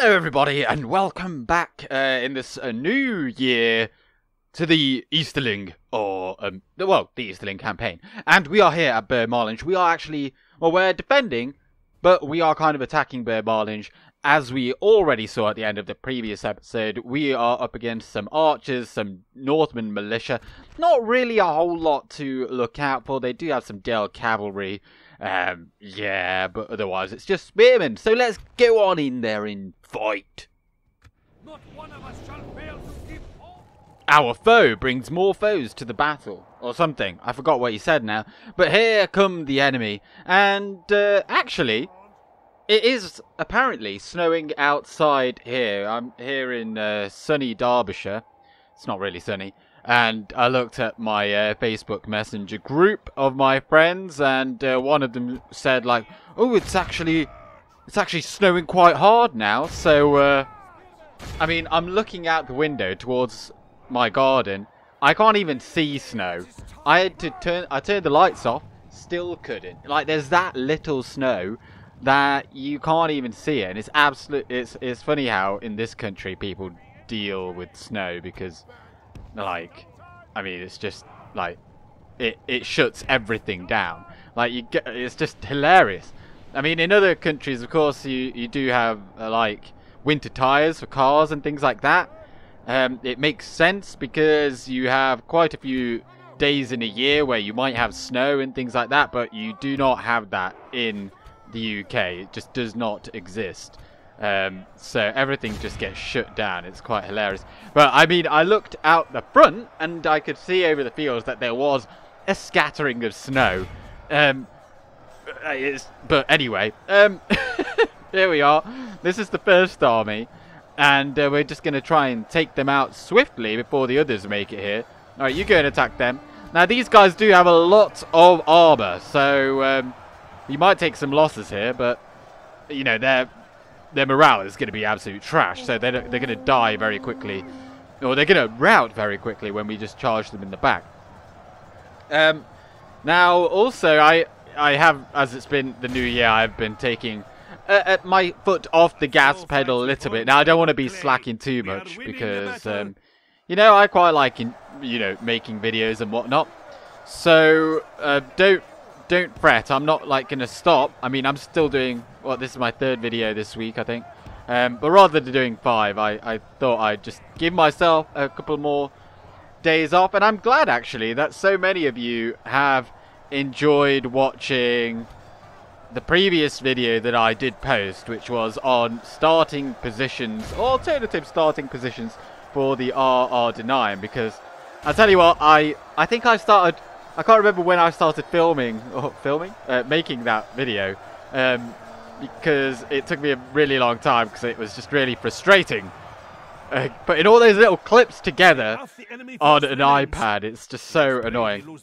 Hello everybody and welcome back in this new year to the Easterling, or, the Easterling campaign. And we are here at Bor Marlinge. We are actually, we're defending, but we are kind of attacking Bor Marlinge. As we already saw at the end of the previous episode, we are up against some archers, some Northman militia. Not really a whole lot to look out for. They do have some Dale cavalry. Yeah, but otherwise it's just spearmen. So let's go on in there and fight. Not one of us shall fail to keep on. Our foe brings more foes to the battle, or something. I forgot what he said now. But here come the enemy, and actually, it is apparently snowing outside here. I'm here in sunny Derbyshire. It's not really sunny. And I looked at my Facebook Messenger group of my friends, and one of them said, like, "Oh, it's actually snowing quite hard now." So, I mean, I'm looking out the window towards my garden. I can't even see snow. I had to turned the lights off, still couldn't. Like, there's that little snow that you can't even see it, and it's funny how in this country people deal with snow, because, like, I mean, it's just like it shuts everything down. Like, it's just hilarious. I mean, in other countries, of course, you do have like winter tires for cars and things like that. It makes sense because you have quite a few days in a year where you might have snow and things like that, but you do not have that in the UK. It just does not exist. So everything just gets shut down. It's quite hilarious. But I mean, I looked out the front and I could see over the fields that there was a scattering of snow. But anyway, here we are. This is the first army, and we're just going to try and take them out swiftly before the others make it here. Alright, you go and attack them. Now, these guys do have a lot of armor, so you might take some losses here, but, you know, their morale is going to be absolute trash, so they're going to die very quickly. Or they're going to rout very quickly when we just charge them in the back. Now, also, I have, as it's been the new year, I've been taking my foot off the gas pedal a little bit. Now, I don't want to be slacking too much because, you know, I quite like, making videos and whatnot. So, don't fret. I'm not, like, going to stop. I mean, I'm still doing, this is my third video this week, I think. But rather than doing 5, I thought I'd just give myself a couple more days off. And I'm glad, actually, that so many of you have enjoyed watching the previous video that I did post, which was on starting positions, alternative starting positions for the RR9. Because, I'll tell you what, I think I can't remember when I started making that video, because it took me a really long time, because it was just really frustrating. Putting all those little clips together on an iPad, it's just so annoying.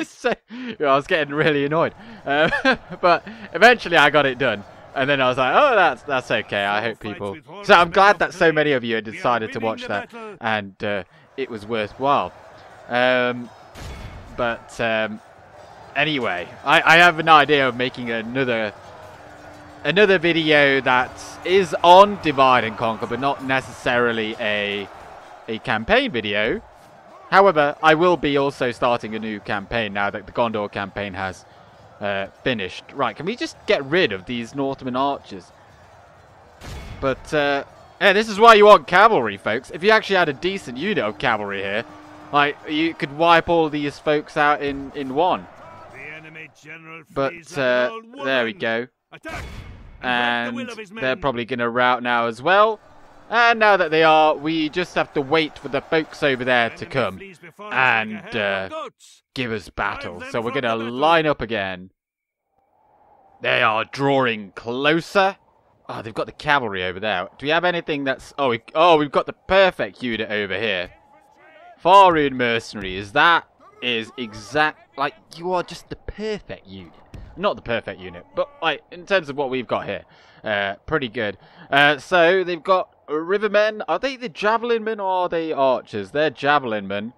So, I was getting really annoyed. But eventually I got it done. And then I was like, oh, that's okay. I hope people... So I'm glad that so many of you had decided to watch that, and it was worthwhile. But anyway, I have an idea of making another video that is on Divide and Conquer, but not necessarily a campaign video. However, I will be also starting a new campaign now that the Gondor campaign has finished. Right, can we just get rid of these Northman archers? But yeah, this is why you want cavalry, folks. If you actually had a decent unit of cavalry here, like, you could wipe all these folks out in one. But there we go. And they're probably going to rout now as well. And now that they are, we just have to wait for the folks over there to come and give us battle. So we're going to line up again. They are drawing closer. Oh, they've got the cavalry over there. Do we have anything that's... Oh, we've got the perfect unit over here. Faerûn mercenaries. That is exact... Like, you are just the perfect unit. Not the perfect unit, but like in terms of what we've got here, pretty good. So they've got rivermen. Are they the javelin men or are they archers? They're javelin men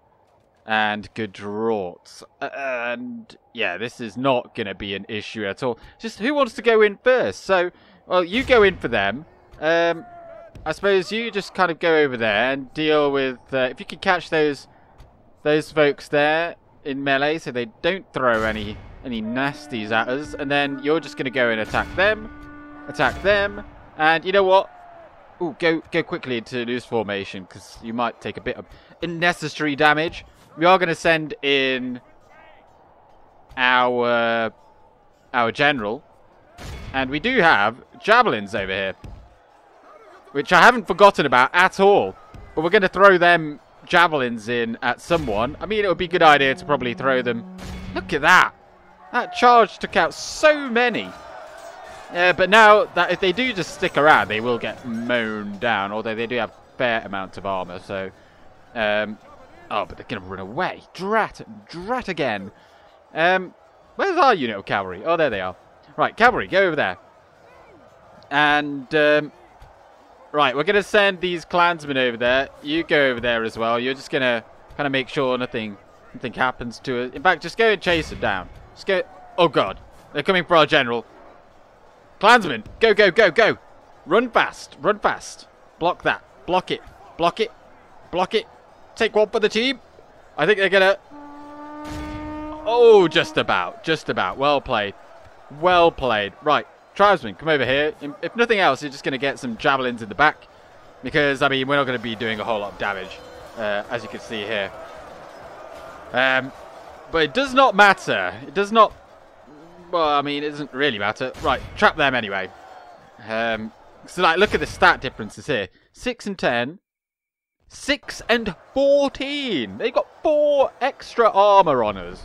and good draughts. And yeah, this is not going to be an issue at all. Just who wants to go in first? So, well, you go in for them. I suppose you just kind of go over there and deal with... if you could catch those folks there in melee so they don't throw any nasties at us. And then you're just going to go and attack them. And you know what? Ooh, go quickly into loose formation because you might take a bit of unnecessary damage. We are going to send in our general. And we do have javelins over here, which I haven't forgotten about at all. But we're going to throw them javelins in at someone. I mean, it would be a good idea to probably throw them. Look at that. That charge took out so many. But now, that if they do just stick around, they will get mown down. Although they do have a fair amount of armor. So, oh, but they're going to run away. Drat again. Where's our unit of cavalry? Oh, there they are. Right, cavalry, go over there. And, right, we're going to send these clansmen over there. You go over there as well. You're just going to kind of make sure nothing happens to us. In fact, just go and chase them down. Just go. Oh, God. They're coming for our general. Clansmen, go. Run fast. Block that. Block it. Take one for the team. I think they're going to... Oh, just about. Well played. Right. Tribesmen, come over here. If nothing else, you're just going to get some javelins in the back. Because, I mean, we're not going to be doing a whole lot of damage. As you can see here. But it does not matter. It does not... Well, I mean, it doesn't really matter. Right, trap them anyway. So, like, look at the stat differences here. 6 and 10. 6 and 14. They've got 4 extra armor on us.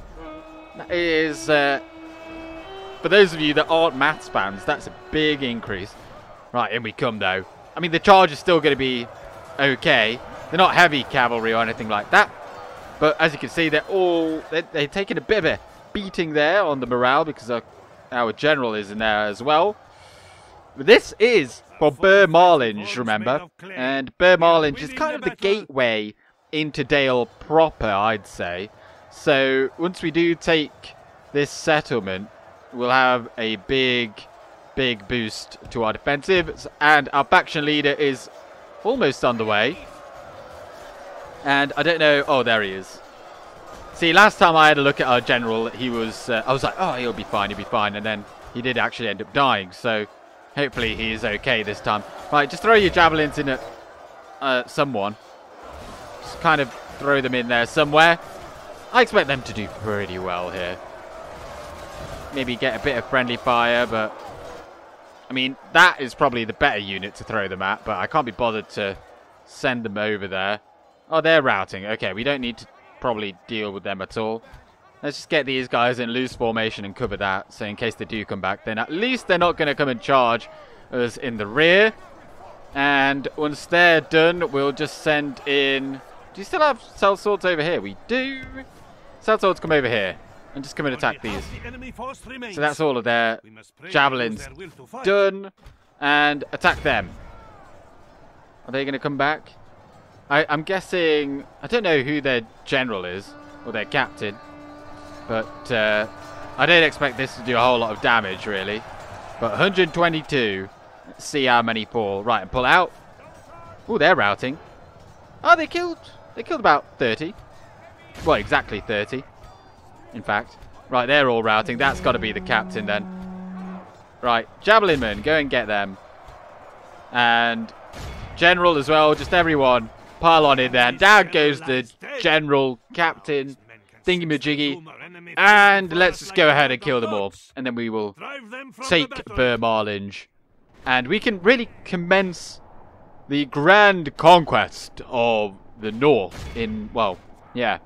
That is... for those of you that aren't maths fans, that's a big increase. Right, in we come, though. I mean, the charge is still going to be okay. They're not heavy cavalry or anything like that. But as you can see, they're taking a bit of a beating there on the morale because our general is in there as well. But this is for Bur Marlinge, remember? And Bur Marlinge is kind of the gateway into Dale proper, I'd say. So once we do take this settlement, we'll have a big boost to our defensive. And our faction leader is almost on the way. And I don't know... Oh, there he is. See, last time I had a look at our general, he was... I was like, oh, he'll be fine. And then he did actually end up dying. So hopefully he is okay this time. Right, just throw your javelins in at someone. Just kind of throw them in there somewhere. I expect them to do pretty well here. Maybe get a bit of friendly fire, but... I mean, that is probably the better unit to throw them at, but I can't be bothered to send them over there. Oh, they're routing. Okay, we don't need to probably deal with them at all. Let's just get these guys in loose formation and cover that. So in case they do come back, then at least they're not going to come and charge us in the rear. And once they're done, we'll just send in... Do you still have sellswords over here? We do. Sellswords, come over here. And just come and attack these. So that's all of their javelins done. And attack them. Are they going to come back? I'm guessing... I don't know who their general is. Or their captain. But I don't expect this to do a whole lot of damage, really. But 122. Let's see how many fall. Right, and pull out. Oh, they're routing. Oh, they killed about 30. Well, exactly 30. In fact. Right, they're all routing. That's got to be the captain, then. Right, javelin men, go and get them. And general as well. Just everyone. Pile on in there. Down goes the general, captain, thingy-majiggy. And let's just go ahead and kill them all. And then we will take Bur Marlinge. And we can really commence the grand conquest of the north in, well, yeah.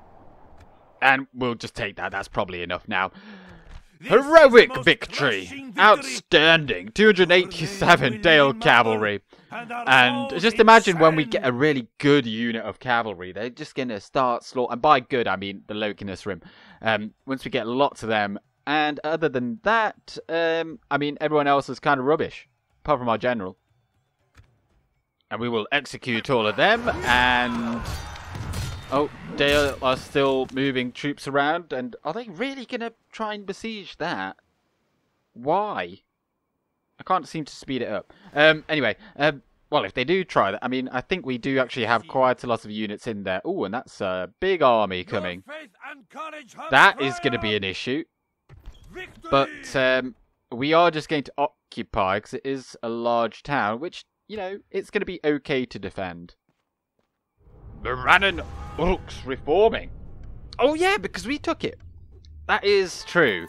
And we'll just take that. That's probably enough now. Heroic victory. Outstanding. 287 Dale cavalry. And just imagine when we get a really good unit of cavalry. They're just going to start slaughter. And by good, I mean the Lokinus Rim. Once we get lots of them. And other than that, I mean, everyone else is kind of rubbish. Apart from our general. And we will execute all of them. And... Oh, Dale are still moving troops around. And are they really going to try and besiege that? Why? I can't seem to speed it up. Anyway, well, if they do try that, I mean, I think we do actually have quite a lot of units in there. Oh, and that's a big army coming. Your faith and courage have That is going to be an triumphed. issue. Victory! But we are just going to occupy, because it is a large town, which, you know, it's going to be okay to defend. Morannon Uruk's reforming. Oh, yeah, because we took it. That is true.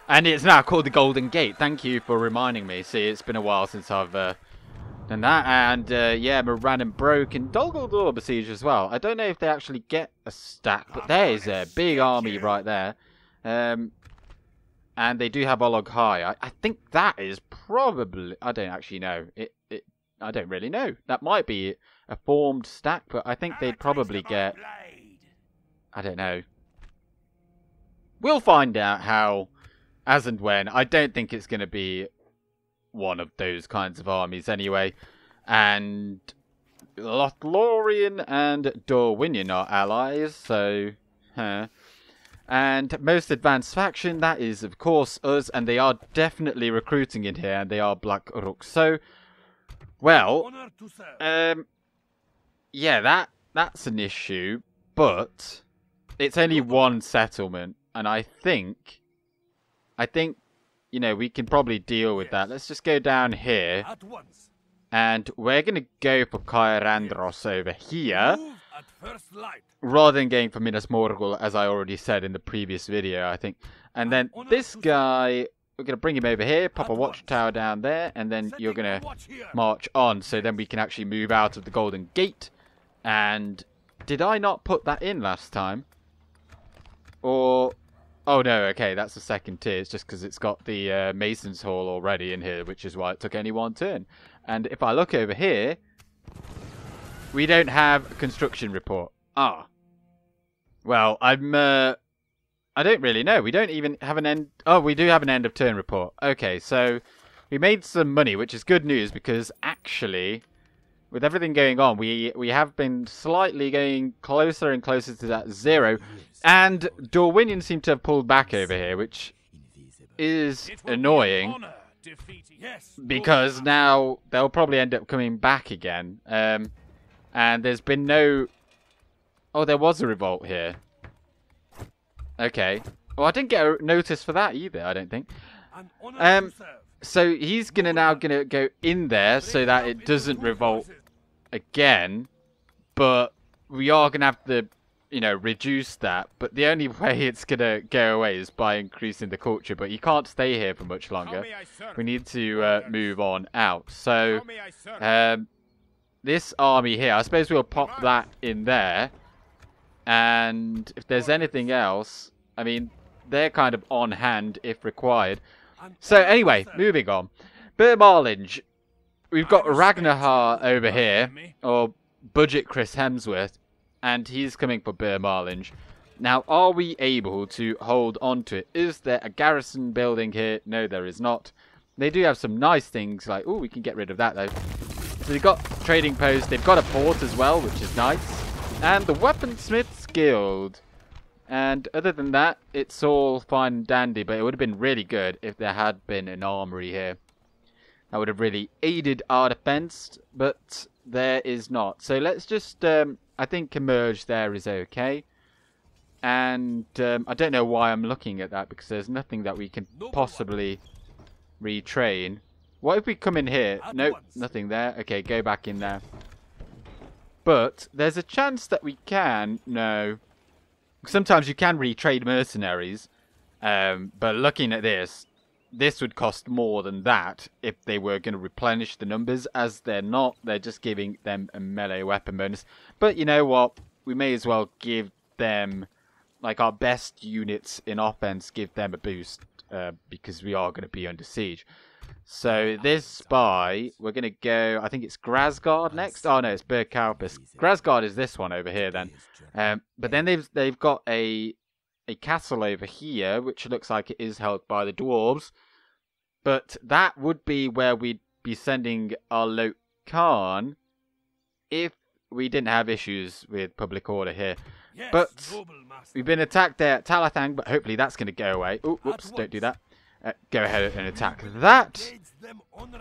And it's now called the Golden Gate. Thank you for reminding me. See, it's been a while since I've done that. And, yeah, Morannon broke and Dol Guldur besieged as well. I don't know if they actually get a stack, but there is a big army right there. And they do have Olog High. I think that is probably... I don't actually know. I don't really know. That might be a formed stack, but I think they'd probably get... I don't know. We'll find out how, as and when. I don't think it's going to be one of those kinds of armies anyway. And Lothlorien and Dorwinion are allies, so... And most advanced faction, that is, of course, us. And they are definitely recruiting in here, and they are Black Uruk. So, well, yeah, that's an issue. But it's only one settlement. And I think, you know, we can probably deal with that. Let's just go down here. At once. And we're going to go for Caerandros over here. Move at first light. Rather than going for Minas Morgul, as I already said in the previous video, I think. And then this guy, we're going to bring him over here, pop a watchtower down there, and then you're going to march on. So then we can actually move out of the Golden Gate. And did I not put that in last time? Or... Oh no, okay, that's the second tier. It's just because it's got the Mason's Hall already in here, which is why it took only one turn. And if I look over here, we don't have a construction report. Ah. Well, I don't really know. We don't even have an end... Oh, we do have an end of turn report. Okay, so we made some money, which is good news because actually, with everything going on, we have been slightly going closer and closer to that 0. And Dorwinion seem to have pulled back over here, which is annoying. Because now they'll probably end up coming back again. And there's been no... Oh, there was a revolt here. Okay. Well, I didn't get a notice for that either, I don't think. So he's gonna go in there so that it doesn't revolt again. But we are gonna have to, you know, reduce that. But the only way it's gonna go away is by increasing the culture. But you can't stay here for much longer. We need to move on out. So this army here, I suppose we'll pop that in there. And if there's anything else, I mean, they're kind of on hand if required. So anyway, moving on. Bermalinge. We've got Ragnahar over here, or Budget Chris Hemsworth, and he's coming for Bermalinge. Now, are we able to hold on to it? Is there a garrison building here? No, there is not. They do have some nice things, like, oh, we can get rid of that, though. So they've got trading posts. They've got a port as well, which is nice. And the Weaponsmiths Guild. And other than that, it's all fine and dandy, but it would have been really good if there had been an armory here. That would have really aided our defense, but there is not. So let's just, I think emerge there is okay. And I don't know why I'm looking at that, because there's nothing that we can possibly retrain. What if we come in here? Nope, nothing there. Okay, go back in there. But there's a chance that we can. No. Sometimes you can retrade mercenaries. But looking at this would cost more than that if they were going to replenish the numbers. As they're not, they're just giving them a melee weapon bonus. But you know what? We may as well give them, like, our best units in offense, give them a boost. Because we are going to be under siege. So this spy, we're going to go, I think it's Grasgard next. Oh no, it's Bergkarpus. Grasgard is this one over here then. But then they've got a castle over here, which looks like it is held by the dwarves. But that would be where we'd be sending our Loke Khan if we didn't have issues with public order here. But we've been attacked there at Talathang, but hopefully that's going to go away. Oh, whoops, don't do that. go ahead and attack that.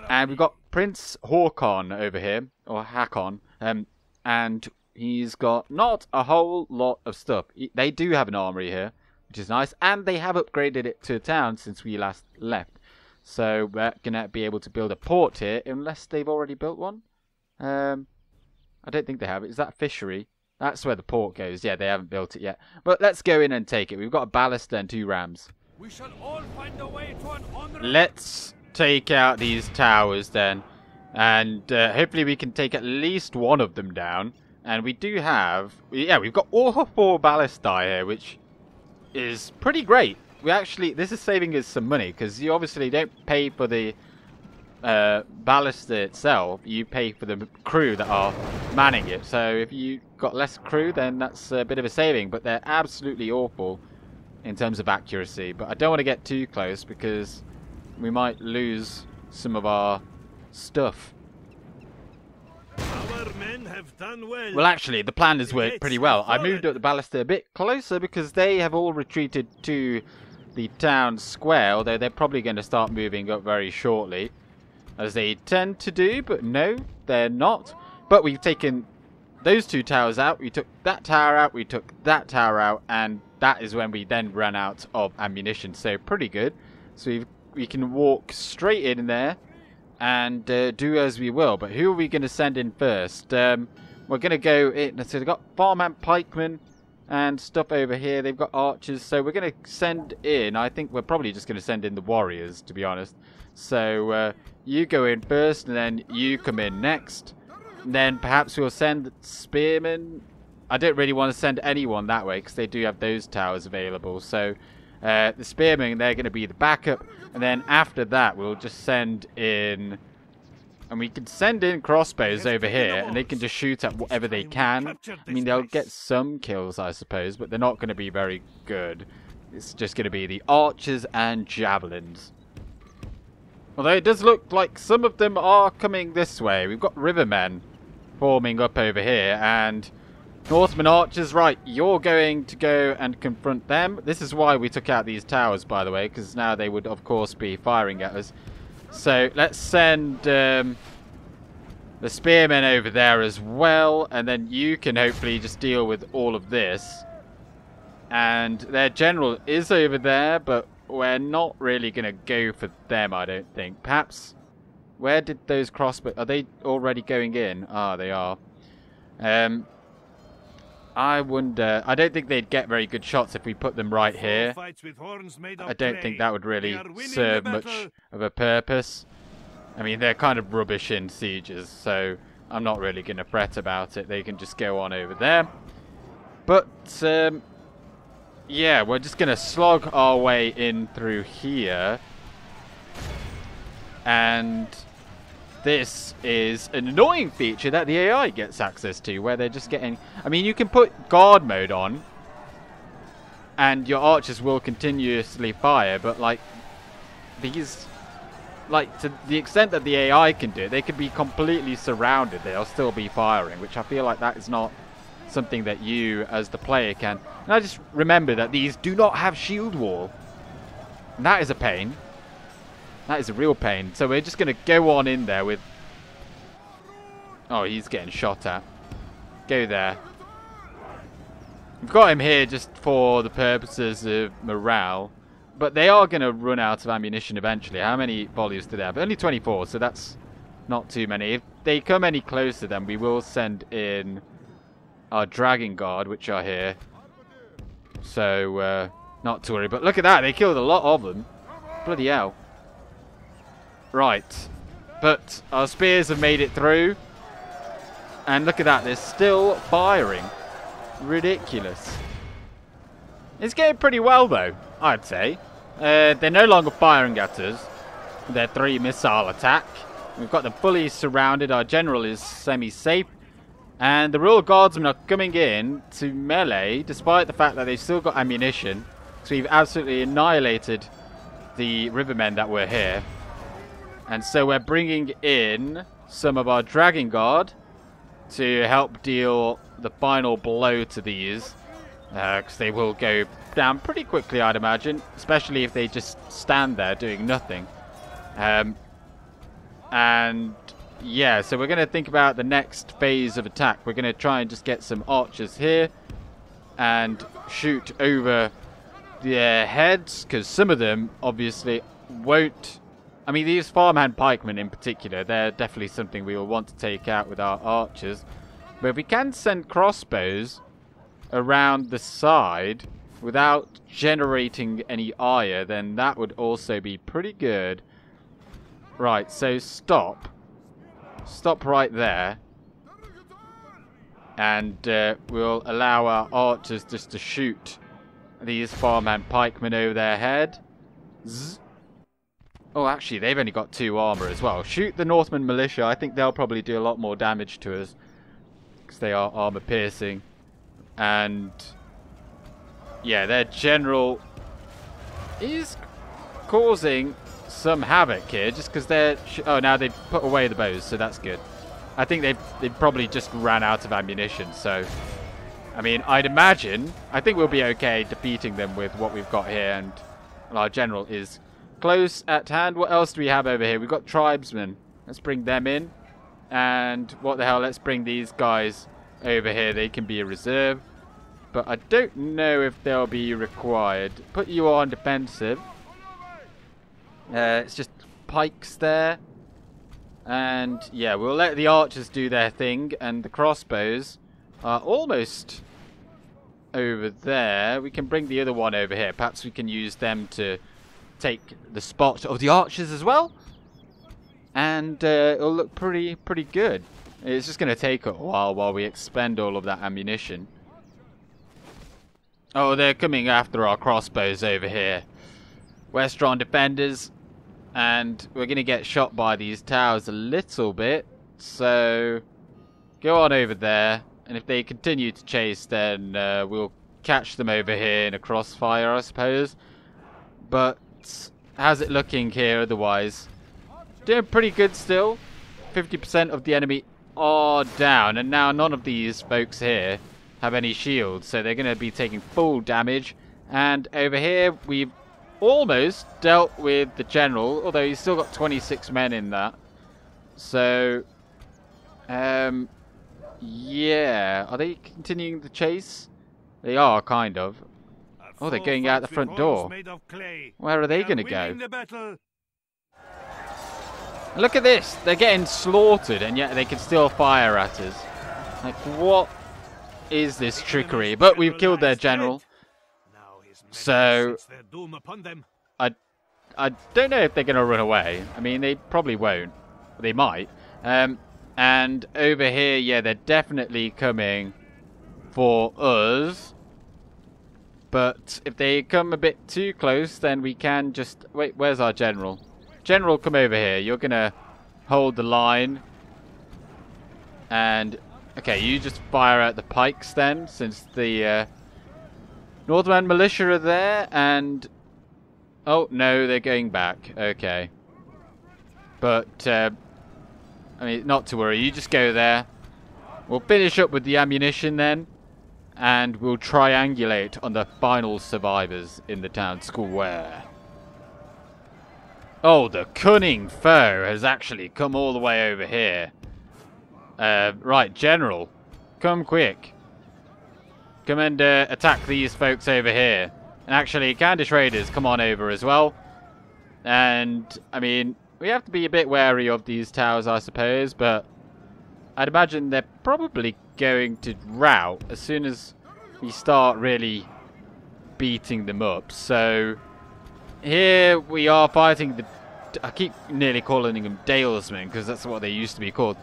And we've got Prince Håkon over here, or Hakon, and he's got not a whole lot of stuff. They do have an armory here, which is nice, and they have upgraded it to a town since we last left. So we're going to be able to build a port here, unless they've already built one. I don't think they have. Is that fishery? That's where the port goes. Yeah, they haven't built it yet. But let's go in and take it. We've got a ballista and 2 rams. We shall all find a way to an honorable... Let's take out these towers then. And hopefully we can take at least one of them down. And we do have... Yeah, we've got all 4 ballistae here, which is pretty great. We actually... This is saving us some money, because you obviously don't pay for the ballista itself. You pay for the crew that are manning it. So if you got less crew, then that's a bit of a saving. But they're absolutely awful in terms of accuracy. But I don't want to get too close, because we might lose some of our stuff. Our men have done well. Well, actually, the plan has worked pretty well. I moved up the ballista a bit closer because they have all retreated to the town square, although they're probably going to start moving up very shortly, as they tend to do. But no, they're not. But we've taken those 2 towers out. We took that tower out. We took that tower out, and that is when we then ran out of ammunition. So pretty good. So we can walk straight in there and do as we will. But who are we going to send in first? We're going to go in. So they've got farmhand pikemen and stuff over here. They've got archers. So we're going to send in. I think we're probably just going to send in the warriors, to be honest. So you go in first, and then you come in next. And then perhaps we'll send spearmen. I don't really want to send anyone that way, because they do have those towers available. So the spearmen, they're going to be the backup. And then after that, we'll just send in... And we can send in crossbows over here, and they can just shoot at whatever they can. I mean, they'll get some kills, I suppose, but they're not going to be very good. It's just going to be the archers and javelins. Although it does look like some of them are coming this way. We've got rivermen forming up over here, and Northman archers, right, you're going to go and confront them. This is why we took out these towers, by the way, because now they would, of course, be firing at us. So let's send the spearmen over there as well, and then you can hopefully just deal with all of this. And their general is over there, but we're not really going to go for them, I don't think. Perhaps, where did those crossbows... Are they already going in? Ah, they are. I wonder... I don't think they'd get very good shots if we put them right here. I don't think that would really serve much of a purpose. I mean, they're kind of rubbish in sieges, so I'm not really going to fret about it. They can just go on over there. But, yeah, we're just going to slog our way in through here. And this is an annoying feature that the AI gets access to, where they're just getting... I mean, you can put guard mode on, and your archers will continuously fire, but, like, these... Like, to the extent that the AI can do it, they could be completely surrounded. They'll still be firing, which I feel like that is not something that you, as the player, can. And I just remember that these do not have shield wall. And that is a pain. That is a real pain. So we're just going to go on in there with... Oh, he's getting shot at. Go there. We've got him here just for the purposes of morale. But they are going to run out of ammunition eventually. How many volleys do they have? Only 24, so that's not too many. If they come any closer, then we will send in our Dragon Guard, which are here. So, not to worry. But look at that. They killed a lot of them. Bloody hell. Right. But our spears have made it through. And look at that. They're still firing. Ridiculous. It's going pretty well, though, I'd say. They're no longer firing at us. Their 3 missile attack. We've got them fully surrounded. Our general is semi-safe. And the Royal Guardsmen are coming in to melee, despite the fact that they've still got ammunition. So we've absolutely annihilated the rivermen that were here. And so we're bringing in some of our Dragon Guard to help deal the final blow to these. Because they will go down pretty quickly, I'd imagine. Especially if they just stand there doing nothing. And yeah, so we're going to think about the next phase of attack. We're going to try and just get some archers here and shoot over their heads, because some of them obviously won't. I mean, these farmhand pikemen in particular, they're definitely something we will want to take out with our archers. But if we can send crossbows around the side without generating any ire, then that would also be pretty good. Right, so stop right there, and we'll allow our archers just to shoot these farmhand pikemen over their head. Zzz. Oh, actually, they've only got 2 armor as well. Shoot the Northman militia. I think they'll probably do a lot more damage to us, because they are armor piercing. And yeah, their general is causing some havoc here, just because they're... oh, now they've put away the bows, so that's good. I think they've probably just ran out of ammunition, so... I mean, I'd imagine... I think we'll be okay defeating them with what we've got here, and our general is close at hand. What else do we have over here? We've got tribesmen. Let's bring them in. And what the hell, let's bring these guys over here. They can be a reserve, but I don't know if they'll be required. Put you on defensive. It's just pikes there. And yeah, we'll let the archers do their thing, and the crossbows are almost over there. We can bring the other one over here. Perhaps we can use them to take the spot of the archers as well. And it'll look pretty good. It's just going to take a while we expend all of that ammunition. Oh, they're coming after our crossbows over here. We're strong defenders, and we're going to get shot by these towers a little bit. So go on over there, and if they continue to chase, then we'll catch them over here in a crossfire, I suppose. But how's it looking here otherwise? Doing pretty good still. 50% of the enemy are down, and now none of these folks here have any shields, so they're going to be taking full damage. And over here we've almost dealt with the general, although he's still got 26 men in that. So yeah, are they continuing the chase? They are, kind of. Oh, they're going out the front door. Where are they going to go? Look at this. They're getting slaughtered, and yet they can still fire at us. Like, what is this trickery? But we've killed their general. So I don't know if they're going to run away. I mean, they probably won't. They might. And over here, yeah, they're definitely coming for us. But if they come a bit too close, then we can just... wait, where's our general? General, come over here. You're going to hold the line. And, okay, you just fire out the pikes then, since the Northman militia are there. And, oh, no, they're going back. Okay. But, I mean, not to worry. You just go there. We'll finish up with the ammunition then. And we'll triangulate on the final survivors in the town square. Oh, the cunning foe has actually come all the way over here. Right, General. Come quick. Come and attack these folks over here. And actually, Candish Raiders, come on over as well. And, I mean, we have to be a bit wary of these towers, I suppose. But I'd imagine they're probably going to rout as soon as we start really beating them up. So here we are fighting the... I keep nearly calling them Dalesmen, because that's what they used to be called.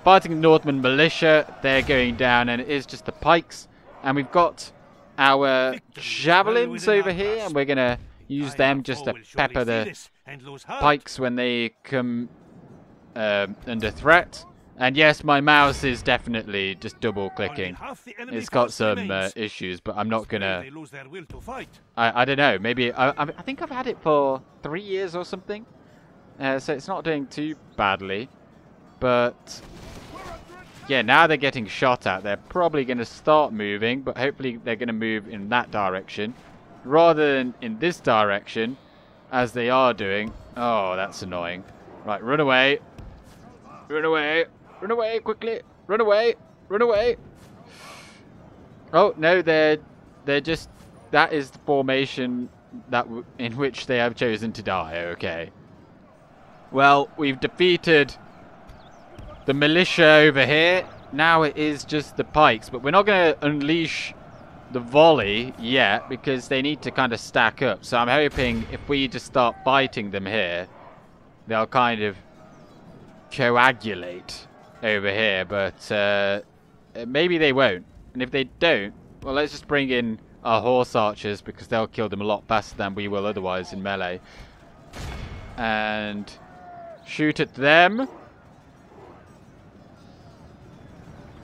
Fighting the Northman militia. They're going down, and it is just the pikes. And we've got our javelins over here, and we're going to use them just to pepper the pikes when they come under threat. And yes, my mouse is definitely just double clicking. It's got some issues, but I'm not gonna... I don't know, maybe... I think I've had it for 3 years or something. So it's not doing too badly. But yeah, now they're getting shot at. They're probably going to start moving, but hopefully they're going to move in that direction rather than in this direction, as they are doing. Oh, that's annoying. Right, run away. Run away. Run away, quickly. Run away. Run away. Oh, no, they're just... That is the formation in which they have chosen to die. Okay. Well, we've defeated the militia over here. Now it is just the pikes, but we're not going to unleash the volley yet because they need to kind of stack up. So I'm hoping if we just start biting them here, they'll kind of coagulate over here, but maybe they won't. And if they don't, well, let's just bring in our horse archers because they'll kill them a lot faster than we will otherwise in melee. And shoot at them.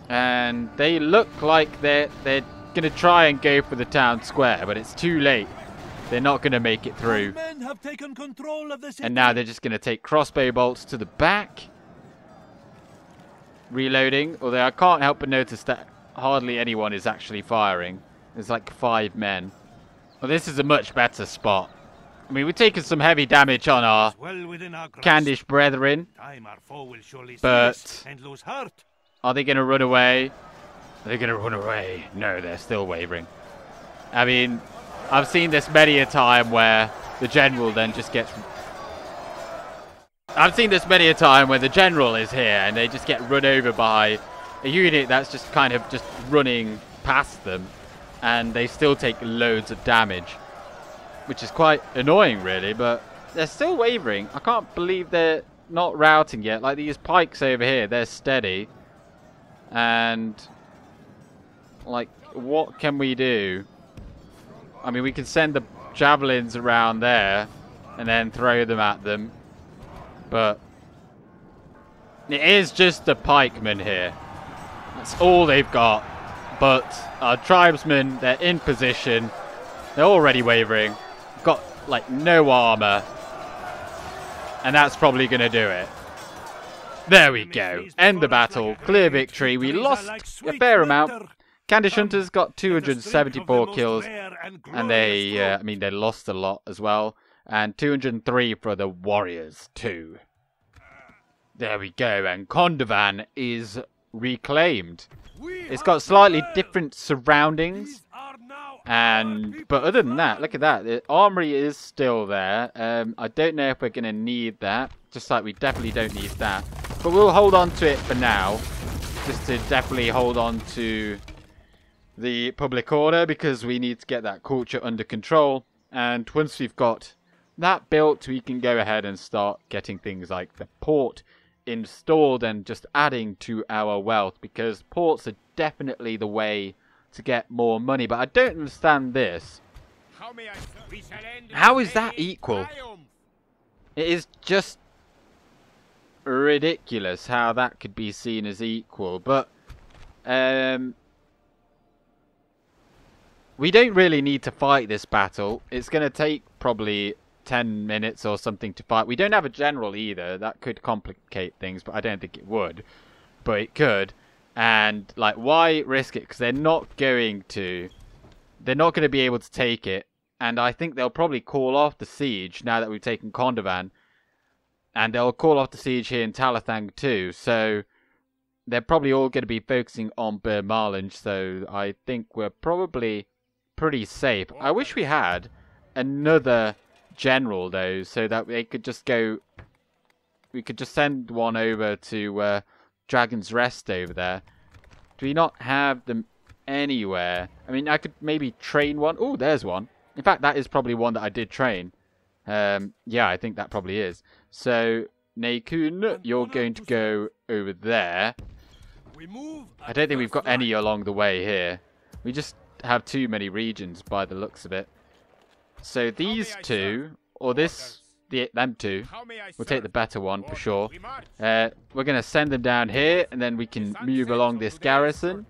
And they look like they're going to try and go for the town square, but it's too late. They're not going to make it through. Men have taken control of the city. And now they're just going to take crossbow bolts to the back. Reloading. Although I can't help but notice that hardly anyone is actually firing. There's like 5 men. Well, this is a much better spot. I mean, we've taken some heavy damage on our Candish brethren. But are they going to run away? Are they going to run away? No, they're still wavering. I mean, I've seen this many a time where the general then just gets... I've seen this many a time where the general is here and they just get run over by a unit that's just kind of just running past them. And they still take loads of damage. Which is quite annoying, really, but they're still wavering. I can't believe they're not routing yet. Like these pikes over here, they're steady. And... like, what can we do? I mean, we can send the javelins around there and then throw them at them. But it is just the pikemen here. That's all they've got. But our tribesmen, they're in position. They're already wavering. Got, like, no armor. And that's probably going to do it. There we go. End the battle. Clear victory. We lost a fair amount. Candish Hunters got 274 kills, and they, I mean, they lost a lot as well, and 203 for the warriors too. There we go, and Kondovan is reclaimed. It's got slightly different surroundings, but other than that, look at that, the armory is still there. I don't know if we're going to need that, just like we definitely don't need that, but we'll hold on to it for now, just to definitely hold on to the public order, because we need to get that culture under control. And once we've got that built, we can go ahead and start getting things like the port installed and just adding to our wealth, because ports are definitely the way to get more money. But I don't understand this. How is that equal? It is just ridiculous how that could be seen as equal. But we don't really need to fight this battle. It's going to take probably 10 minutes or something to fight. We don't have a general either. That could complicate things, but I don't think it would. But it could. And, like, why risk it? Because they're not going to be able to take it. And I think they'll probably call off the siege now that we've taken Kondovan. And they'll call off the siege here in Talathang too. So they're probably all going to be focusing on Burmalange. So I think we're probably pretty safe. I wish we had another general though, so that they could just go. We could just send one over to Dragon's Rest over there. Do we not have them anywhere? I mean, I could maybe train one. Oh, there's one. In fact, that is probably one that I did train. Yeah, I think that probably is. So, Nekun, you're going to go over there. I don't think we've got any along the way here. We just have too many regions by the looks of it. So these two, or them two, we'll take the better one for sure. We're going to send them down here, and then we can move along this garrison.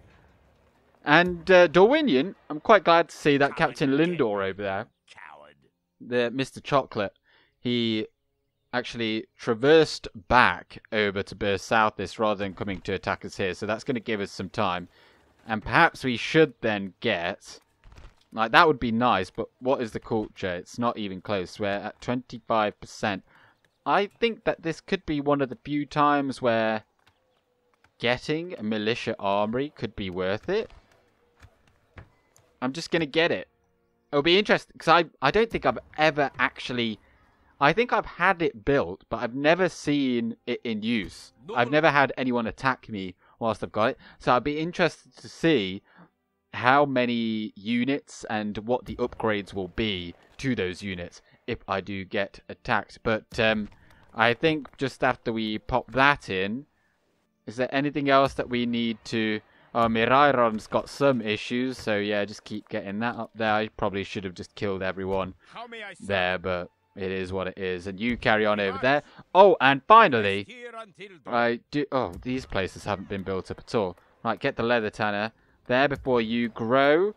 And Dorwinion, I'm quite glad to see that Captain Lindor over there, the Mr. Chocolate. He actually traversed back over to burst south this rather than coming to attack us here. So that's going to give us some time. And perhaps we should then get... Like, that would be nice, but what is the culture? It's not even close. We're at 25%. I think that this could be one of the few times where getting a Militia Armory could be worth it. I'm just going to get it. It'll be interesting, because I don't think I've ever actually... I think I've had it built, but I've never seen it in use. I've never had anyone attack me whilst I've got it. So I'd be interested to see how many units and what the upgrades will be to those units if I do get attacked. But I think just after we pop that in, is there anything else that we need to... Oh, Mirairon's got some issues, so yeah, just keep getting that up there. I probably should have just killed everyone there, but it is what it is. And you carry on over there. Oh, and finally, I do... Oh, these places haven't been built up at all. Right, get the leather tanner there before you grow.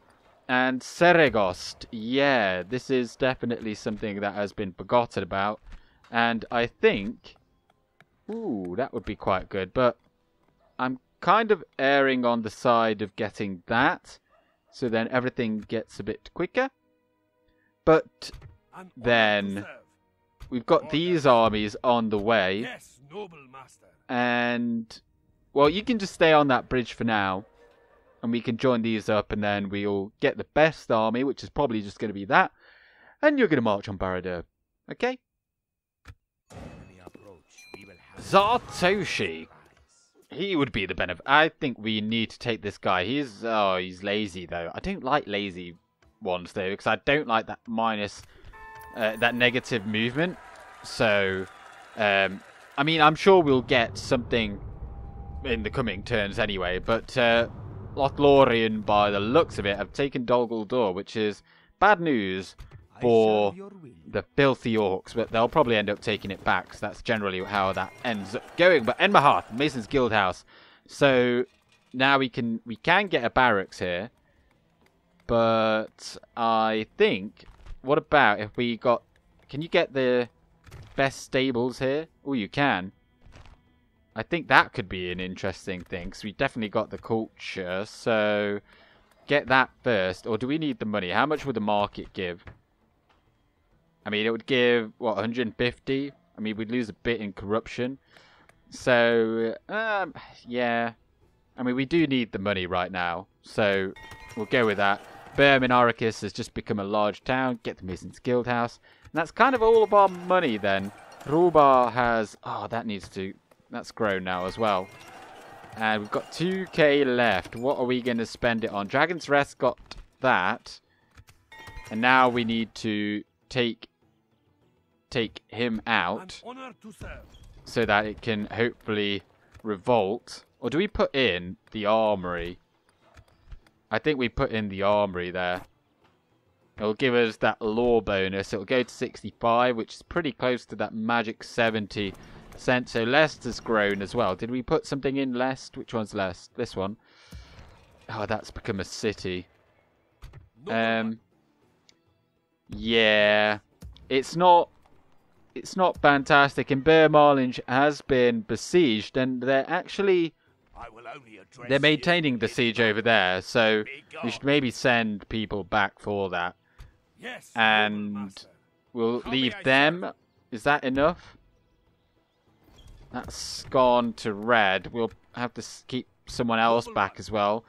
And Seregost. Yeah, this is definitely something that has been forgotten about. And I think... Ooh, that would be quite good. But I'm kind of erring on the side of getting that. So then everything gets a bit quicker. But then we've got these armies on the way. Yes, noble master. And, well, you can just stay on that bridge for now. And we can join these up, and then we'll get the best army, which is probably just going to be that. And you're going to march on Barad-dûr. Okay? Zartoshi. He would be the benefit. I think we need to take this guy. He's lazy, though. I don't like lazy ones, though, because I don't like that minus, that negative movement. So, I mean, I'm sure we'll get something in the coming turns anyway, but... Lothlorien, by the looks of it, have taken Dol Guldur, which is bad news for the filthy orcs, but they'll probably end up taking it back, so that's generally how that ends up going. But Enmaharth, Mason's Guildhouse. So now we can get a barracks here, but I think, what about if we got... Can you get the best stables here? Oh, you can. I think that could be an interesting thing, because we definitely got the culture, so get that first. Or do we need the money? How much would the market give? I mean, it would give, what, 150? I mean, we'd lose a bit in corruption. So, yeah. I mean, we do need the money right now, so we'll go with that. Bermin Arrakis has just become a large town. Get the Mason's Guildhouse. And that's kind of all of our money, then. Rubar has... Oh, that needs to... That's grown now as well. And we've got 2k left. What are we going to spend it on? Dragon's Rest got that. And now we need to take him out. So that it can hopefully revolt. Or do we put in the armory? I think we put in the armory there. It'll give us that law bonus. It'll go to 65, which is pretty close to that magic 70%. So Lest has grown as well. Did we put something in Lest? Which one's Lest? This one. Oh, that's become a city. Yeah. It's not fantastic. And Bermalinge has been besieged, and they're actually... They're maintaining the siege over there, so we should maybe send people back for that. Yes, and we'll leave them. Is that enough? That's gone to red. We'll have to keep someone else back as well.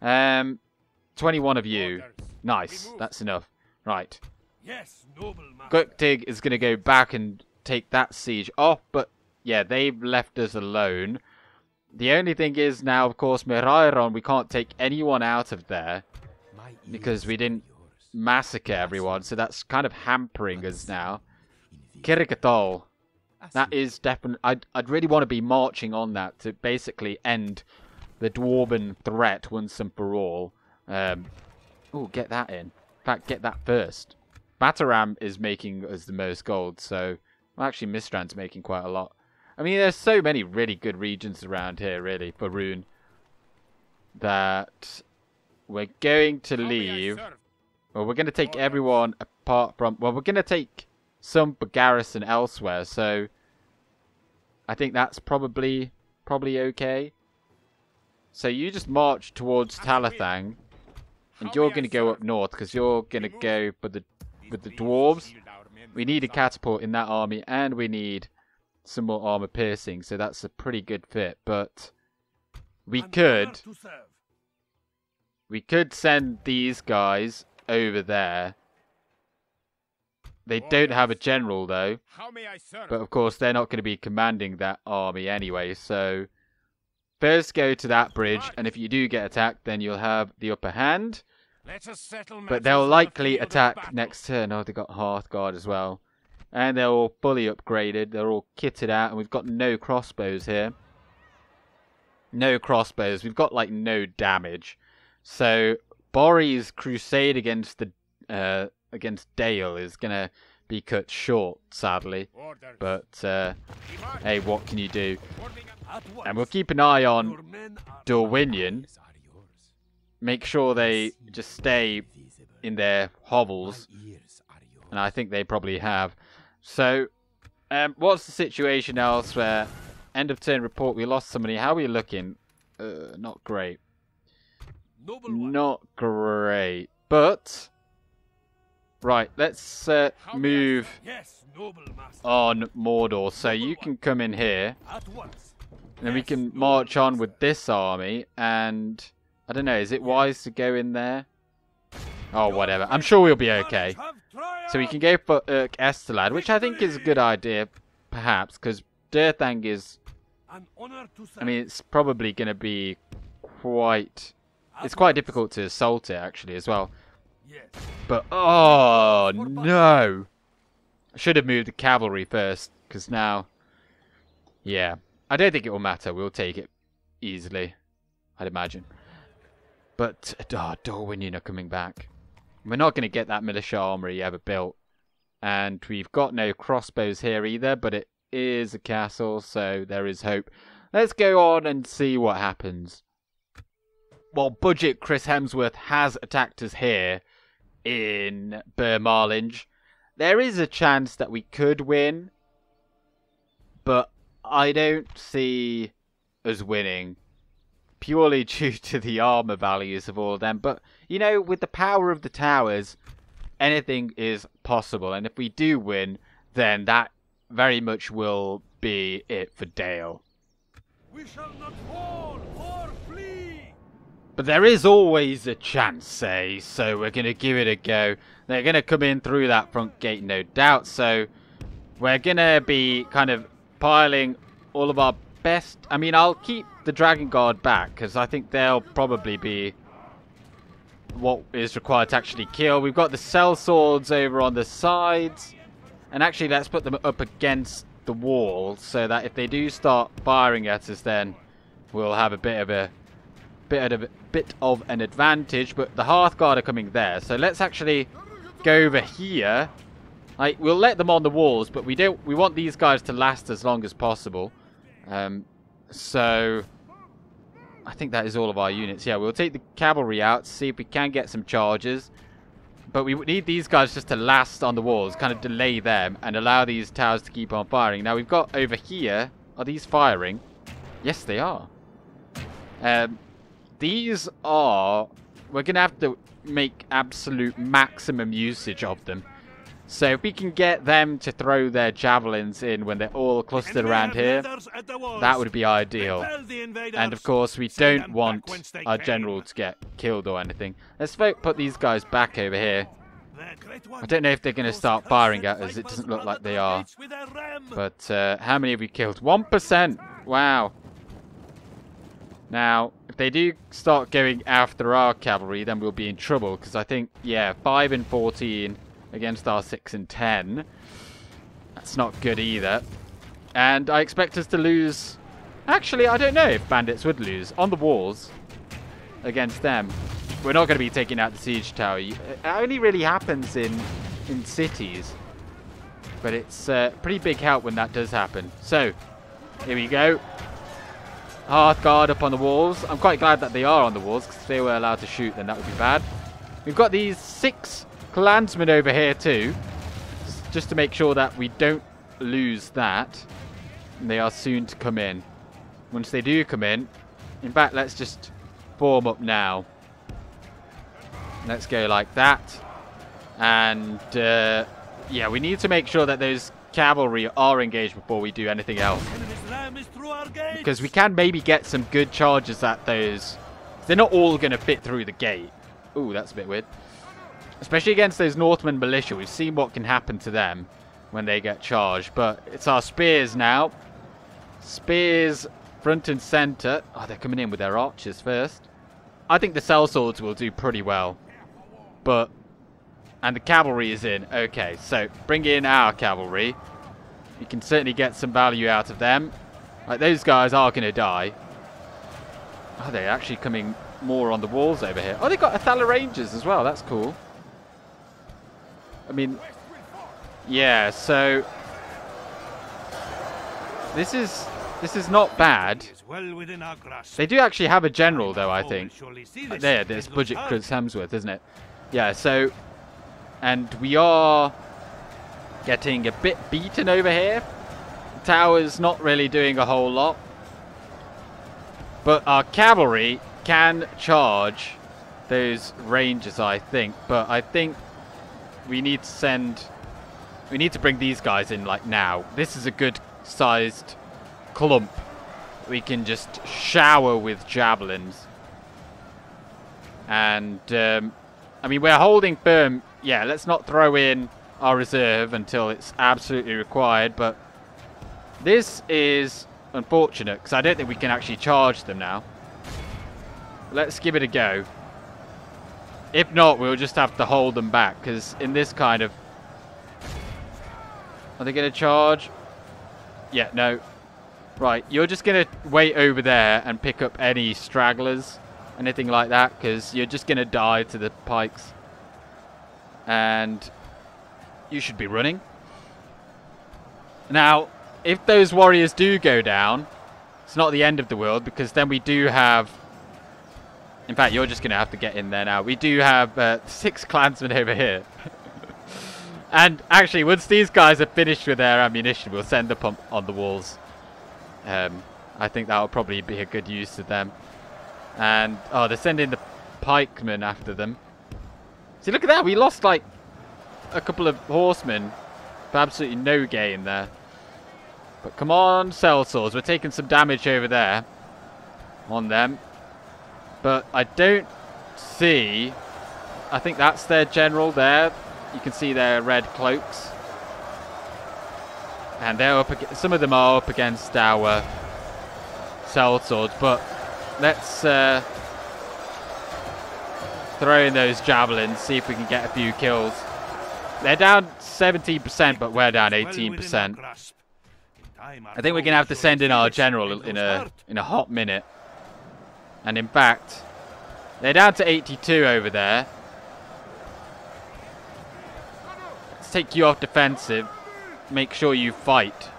21 of you. Nice. That's enough. Right. Yes, noble master. Guktig is going to go back and take that siege off, but yeah, they've left us alone. The only thing is now, of course, Mirairon, we can't take anyone out of there because we didn't massacre everyone, so that's kind of hampering us now. Kirikathol. That is definitely... I'd really want to be marching on that to basically end the Dwarven threat once and for all. Oh, get that in. In fact, get that first. Bataram is making us the most gold, so... Well, actually, Mistrand's making quite a lot. I mean, there's so many really good regions around here, really, for Rhûn, that we're going to leave... Well, we're going to take everyone apart from... Well, we're going to take some garrison elsewhere, so I think that's probably okay. So you just march towards Talathang, and you're going to go up north because you're going to go with the dwarves. We need a catapult in that army, and we need some more armor piercing, so that's a pretty good fit. But we could send these guys over there. They don't have a general though, but of course they're not going to be commanding that army anyway, so first go to that bridge, and if you do get attacked then you'll have the upper hand. But they'll likely attack next turn. Oh, they got Hearthguard as well. And they're all fully upgraded. They're all kitted out. And we've got no crossbows here. No crossbows. We've got, like, no damage. So, Bori's crusade against against Dale is going to be cut short, sadly. But, hey, what can you do? And we'll keep an eye on Dorwinion. Make sure they just stay in their hovels. And I think they probably have. So, what's the situation elsewhere? End of turn report. We lost somebody. How are we looking? Not great. Not great. But, right, let's move on Mordor. So you can come in here. And then we can march on with this army. And I don't know, is it wise to go in there? Oh, whatever. I'm sure we'll be okay. So we can go for Easterlings, which I think is a good idea, perhaps, because Durthang is... I mean, it's probably going to be quite... It's quite difficult to assault it, actually, as well. But, oh, no! I should have moved the cavalry first, because now... Yeah. I don't think it will matter. We'll take it easily, I'd imagine. But, Dorwinion are coming back. We're not going to get that Militia Armory ever built. And we've got no crossbows here either, but it is a castle, so there is hope. Let's go on and see what happens. Well, budget Chris Hemsworth has attacked us here in Burmarlinge. There is a chance that we could win, but I don't see us winning. Purely due to the armor values of all of them. But, you know, with the power of the towers, anything is possible. And if we do win, then that very much will be it for Dale. We shall not fall or flee. But there is always a chance, say, so we're going to give it a go. They're going to come in through that front gate, no doubt. So we're going to be kind of piling all of our best... I mean, I'll keep the Dragon Guard back, because I think they'll probably be what is required to actually kill. We've got the Cell Swords over on the sides. And actually, let's put them up against the wall, so that if they do start firing at us, then we'll have a bit of an advantage. But the Hearthguard are coming there, so let's actually go over here. Like, we'll let them on the walls, but we want these guys to last as long as possible. So I think that is all of our units. Yeah, we'll take the cavalry out, see if we can get some charges. But we need these guys just to last on the walls, kind of delay them and allow these towers to keep on firing. Now we've got over here, are these firing? Yes, they are. These are, we're going to have to make absolute maximum usage of them. So if we can get them to throw their javelins in when they're all clustered around here, that would be ideal. And of course, we don't want our general to get killed or anything. Let's put these guys back over here. I don't know if they're going to start firing at us. It doesn't look like they are. But how many have we killed? 1%! Wow. Now, if they do start going after our cavalry, then we'll be in trouble. Because I think, yeah, 5 and 14... against our 6 and 10. That's not good either. And I expect us to lose... Actually, I don't know if bandits would lose. On the walls against them. We're not going to be taking out the siege tower. It only really happens in cities. But it's a pretty big help when that does happen. So, here we go. Hearthguard up on the walls. I'm quite glad that they are on the walls, because if they were allowed to shoot, then that would be bad. We've got these 6... Clansmen over here too. just to make sure that we don't lose that. They are soon to come in. Once they do come in fact, let's just form up now. Let's go like that. And yeah, we need to make sure that those cavalry are engaged before we do anything else. Because we can maybe get some good charges at those. They're not all going to fit through the gate. Ooh, that's a bit weird. Especially against those Northman militia. We've seen what can happen to them when they get charged. But it's our spears now. Spears front and center. Oh, they're coming in with their archers first. I think the sellswords will do pretty well. But... and the cavalry is in. Okay, so bring in our cavalry. You can certainly get some value out of them. Like, those guys are going to die. Oh, they're actually coming more on the walls over here. Oh, they've got Athala Rangers as well. That's cool. I mean, yeah, so... This is not bad. They do actually have a general, though, I think. There's Budget Chris Hemsworth, isn't it? Yeah, so... and we are getting a bit beaten over here. The tower's not really doing a whole lot. But our cavalry can charge those rangers, I think. But I think we need to send... we need to bring these guys in, like, now. This is a good-sized clump. We can just shower with javelins. And, I mean, we're holding firm. Yeah, let's not throw in our reserve until it's absolutely required. But this is unfortunate, because I don't think we can actually charge them now. Let's give it a go. If not, we'll just have to hold them back, because in this kind of... are they going to charge? Yeah, no. Right, you're just going to wait over there and pick up any stragglers, anything like that, because you're just going to die to the pikes. And you should be running. Now, if those warriors do go down, it's not the end of the world, because then we do have... in fact, you're just going to have to get in there now. We do have 6 clansmen over here. And actually, once these guys are finished with their ammunition, we'll send them on the walls. I think that will probably be a good use of them. And, oh, they're sending the pikemen after them. See, look at that. We lost, like, a couple of horsemen for absolutely no gain there. But come on, sellswords. We're taking some damage over there on them. But I don't see... I think that's their general there. You can see their red cloaks. And they're up against, some of them are up against our sellswords. But let's throw in those javelins, see if we can get a few kills. They're down 17%, but we're down 18%. I think we're going to have to send in our general in a hot minute. And in fact, they're down to 82 over there. Let's take you off defensive. Make sure you fight.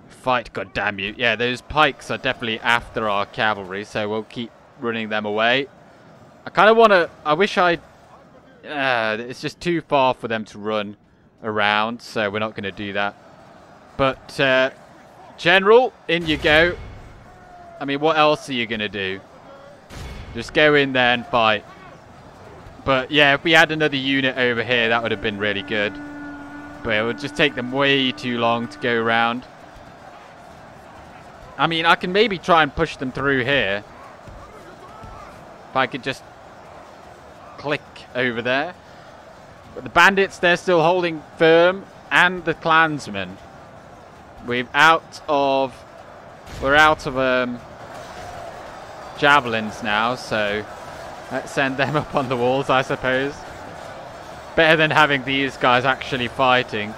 Fight, goddammit you. Yeah, those pikes are definitely after our cavalry, so we'll keep running them away. I kind of want to... I wish I... it's just too far for them to run around, so we're not going to do that. But, General, in you go. I mean, what else are you going to do? Just go in there and fight. But, yeah, if we had another unit over here, that would have been really good. But it would just take them way too long to go around. I mean, I can maybe try and push them through here. If I could just click over there. But the bandits, they're still holding firm. And the clansmen. We're out of javelins now, so let's send them up on the walls, I suppose. Better than having these guys actually fighting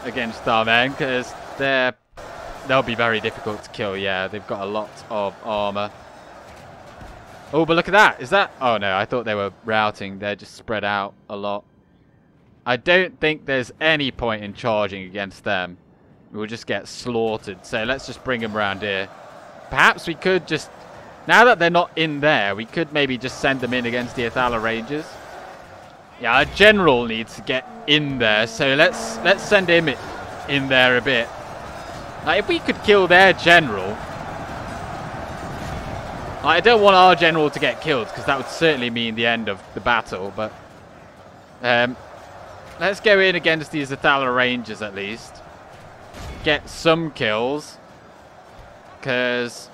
against our men, because they'll be very difficult to kill. Yeah, they've got a lot of armor. Oh, but look at that. Is that... oh, no, I thought they were routing. They're just spread out a lot. I don't think there's any point in charging against them. We'll just get slaughtered. So let's just bring them around here. Perhaps we could just... now that they're not in there, we could maybe just send them in against the Athala Rangers. Yeah, our general needs to get in there, so let's send him in there a bit. Like, if we could kill their general... I don't want our general to get killed, because that would certainly mean the end of the battle, but... let's go in against these Athala Rangers, at least. Get some kills. Because...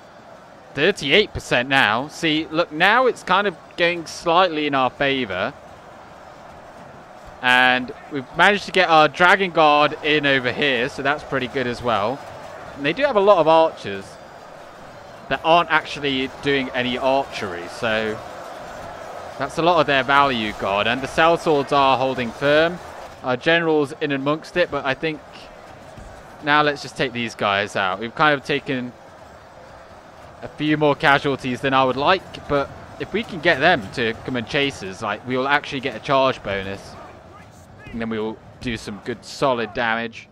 38% now. See, look, now it's kind of going slightly in our favour. And we've managed to get our Dragon Guard in over here, so that's pretty good as well. And they do have a lot of archers that aren't actually doing any archery, so that's a lot of their value guard. And the sellswords are holding firm. Our general's in amongst it, but I think now let's just take these guys out. We've kind of taken a few more casualties than I would like, but if we can get them to come and chase us, like, we will actually get a charge bonus. And then we will do some good solid damage.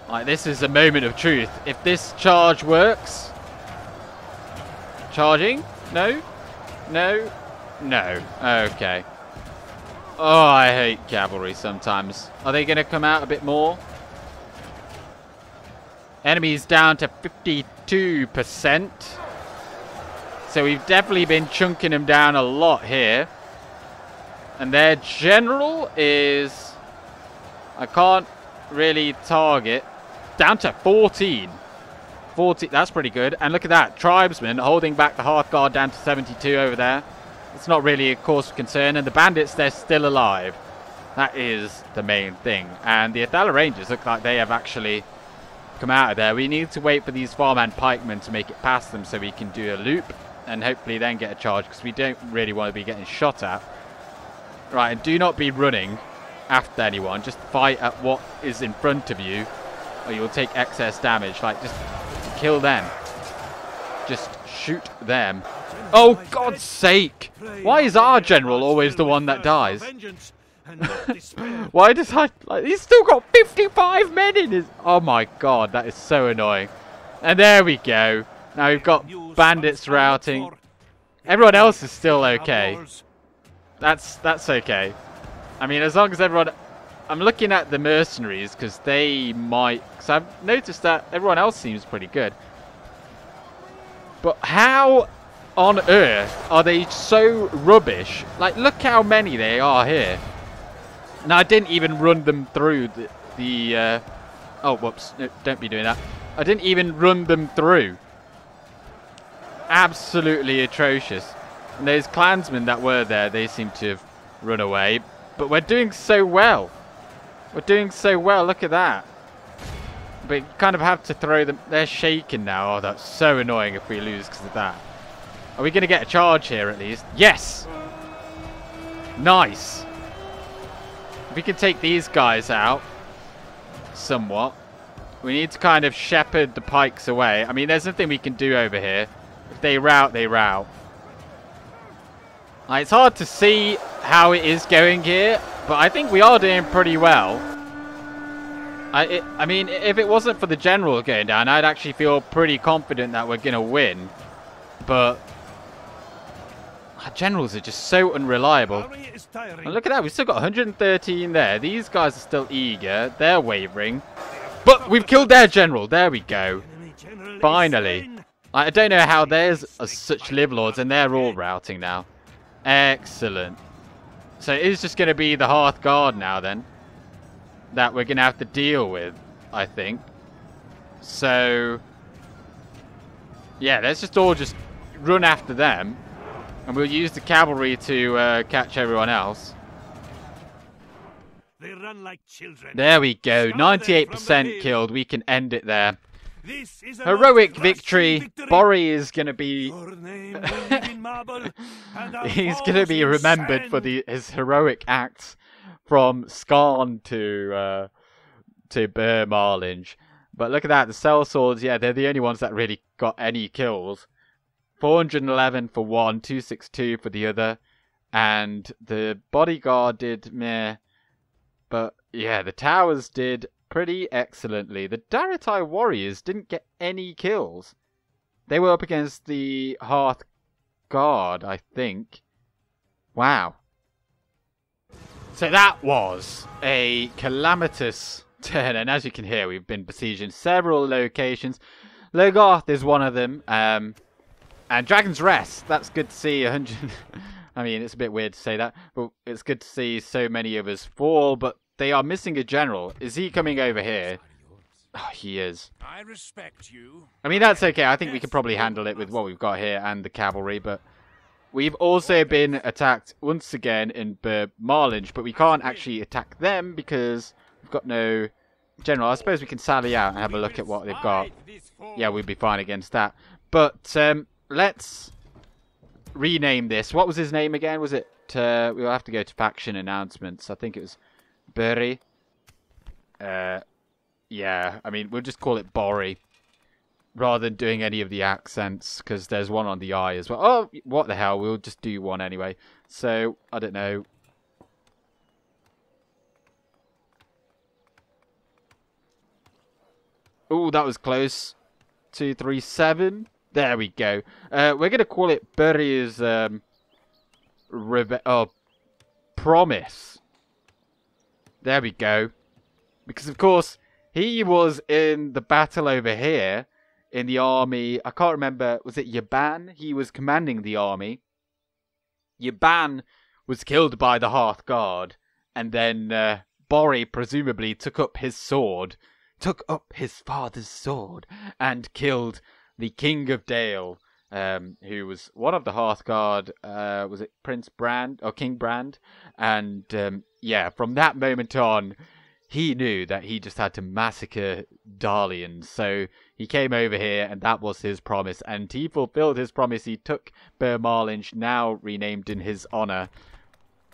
Like, this is a moment of truth. If this charge works... Charging? No? No? No. Okay. Oh, I hate cavalry sometimes. Are they going to come out a bit more? Enemies down to 52%. So we've definitely been chunking them down a lot here. And their general is... I can't really target. Down to 14. 40, that's pretty good. And look at that. Tribesmen holding back the Hearthguard down to 72 over there. It's not really a cause of concern. And the bandits, they're still alive. That is the main thing. And the Athala Rangers look like they have actually come out of there. We need to wait for these farmhand pikemen to make it past them so we can do a loop. And hopefully then get a charge, because we don't really want to be getting shot at. Right, and do not be running after anyone. Just fight at what is in front of you, or you'll take excess damage. Like, just kill them. Just shoot them. Oh, God's sake! Why is our general always the one that dies? Why does I... Like, he's still got 55 men in his... Oh my God, that is so annoying. And there we go. Now we've got bandits routing. Everyone else is still okay. That's okay. I mean, as long as everyone... I'm looking at the mercenaries, because they might... Because I've noticed that everyone else seems pretty good. But how on earth are they so rubbish? Like, look how many they are here. Now, I didn't even run them through the oh, whoops. No, don't be doing that. I didn't even run them through. Absolutely atrocious. And those clansmen that were there, they seem to have run away. But we're doing so well. We're doing so well. Look at that. But you kind of have to throw them. They're shaking now. Oh, that's so annoying if we lose because of that. Are we going to get a charge here at least? Yes! Nice. If we can take these guys out somewhat. We need to kind of shepherd the pikes away. I mean, there's nothing we can do over here. If they rout, they rout. It's hard to see how it is going here, but I think we are doing pretty well. I mean, if it wasn't for the general going down, I'd actually feel pretty confident that we're going to win. But our generals are just so unreliable. And look at that, we've still got 113 there. These guys are still eager. They're wavering. But we've killed their general. There we go. Finally. I don't know how there's such live lords and they're all routing now. Excellent. So it is just going to be the Hearth Guard now then that we're going to have to deal with, I think. So yeah, let's just all just run after them. And we'll use the cavalry to catch everyone else. They run like children. There we go. 98% killed. We can end it there. Heroic victory. Bori is going to be... He's going to be remembered for his heroic acts from Skarn to Bur Marlinge. But look at that. The sellswords, yeah, they're the only ones that really got any kills. 411 for one, 262 for the other. And the bodyguard did meh. But yeah, the towers did pretty excellently. The Daratai warriors didn't get any kills. They were up against the Hearth Guard, I think. Wow. So that was a calamitous turn, and as you can hear, we've been besieging several locations. Logarth is one of them, and Dragon's Rest. That's good to see. 100. I mean, it's a bit weird to say that, but it's good to see so many of us fall. But they are missing a general. Is he coming over here? Oh, he is. I respect you. I mean, that's okay. I think we could probably handle it with what we've got here and the cavalry, but we've also been attacked once again in Marlinge, but we can't actually attack them because we've got no general. I suppose we can sally out and have a look at what they've got. Yeah, we'd be fine against that. But let's rename this. What was his name again? Was it... we'll have to go to faction announcements. I think it was Bori. Yeah, I mean, we'll just call it Bori, rather than doing any of the accents, because there's one on the I as well. Oh, what the hell, we'll just do one anyway. So, I don't know. Oh, that was close. 237. There we go. We're going to call it Buri's Promise. There we go. Because, of course, he was in the battle over here in the army. I can't remember. Was it Yaban? He was commanding the army. Yaban was killed by the Hearth Guard. And then Bori presumably took up his sword. Took up his father's sword. And killed the King of Dale. Who was one of the Hearth Guard. Was it Prince Brand? Or King Brand? And yeah, from that moment on, he knew that he just had to massacre Darlians. So he came over here, and that was his promise. And he fulfilled his promise. He took Marlinge, now renamed in his honour.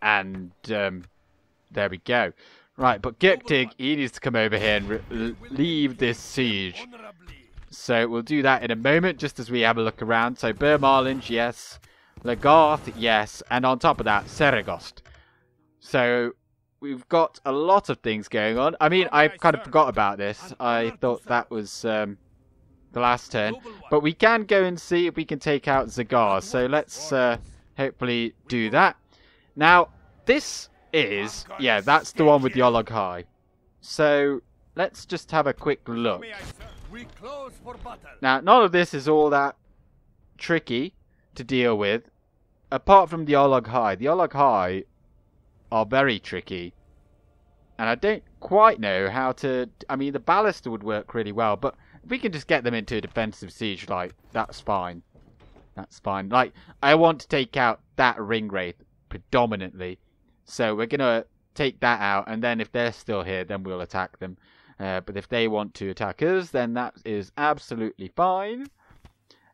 And there we go. Right, but Guptig, he needs to come over here and leave this siege. So we'll do that in a moment, just as we have a look around. So Marlinge, yes. Lagarth, yes. And on top of that, Seregost. So we've got a lot of things going on. I mean, I kind of forgot about this. I thought that was the last turn. But we can go and see if we can take out Zagar. So let's hopefully do that. Now, this is... yeah, that's the one with the Olog High. So let's just have a quick look. Now, none of this is all that tricky to deal with. Apart from the Olog High. The Olog High are very tricky. And I don't quite know how to... I mean, the ballista would work really well, but if we can just get them into a defensive siege, like, that's fine. That's fine. Like, I want to take out that ring wraith predominantly. So we're going to take that out, and then if they're still here, then we'll attack them. But if they want to attack us, then that is absolutely fine.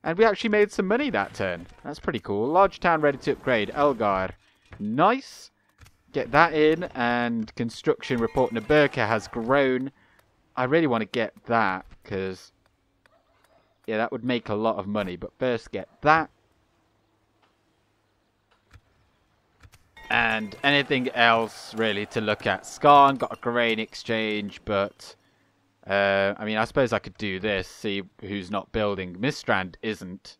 And we actually made some money that turn. That's pretty cool. Large town ready to upgrade. Elgar. Nice. Get that in. And construction report Naburka has grown. I really want to get that, because yeah, that would make a lot of money. But first get that. And anything else really to look at. Skarn got a grain exchange, but I mean, I suppose I could do this, see who's not building. Mistrand isn't,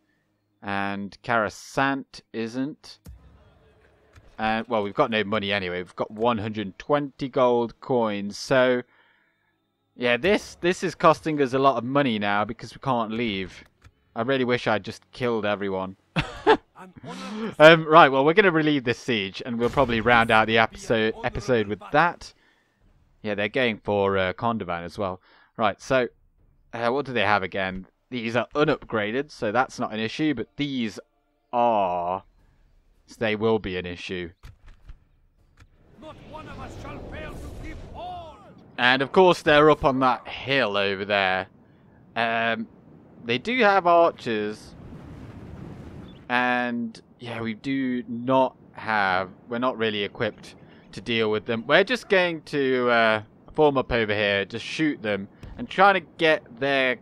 and Karasant isn't. And well, we've got no money anyway. We've got 120 gold coins, so yeah, this is costing us a lot of money now because we can't leave. I really wish I'd just killed everyone. Right, well, we're going to relieve this siege, and we'll probably round out the episode with that. Yeah, they're going for Kondovan as well. Right, so what do they have again? These are unupgraded, so that's not an issue, but these are... so they will be an issue. Not one of us shall fail to keep on. And of course, they're up on that hill over there. They do have archers. And yeah, we do not have... we're not really equipped to deal with them. We're just going to form up over here, just shoot them, and try to get their...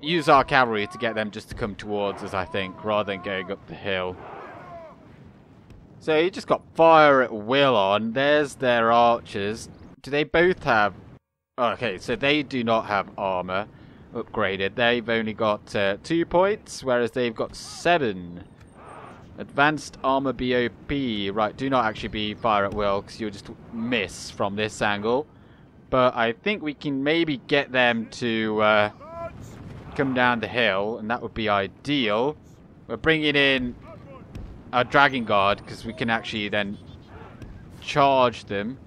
use our cavalry to get them just to come towards us, I think, rather than going up the hill. So you just got fire at will on. There's their archers. Do they both have... okay, so they do not have armor upgraded. They've only got 2 points, whereas they've got 7. Advanced armor BOP. Right, do not actually be fire at will because you'll just miss from this angle. But I think we can maybe get them to come down the hill, and that would be ideal. We're bringing in our Dragon Guard because we can actually then charge them.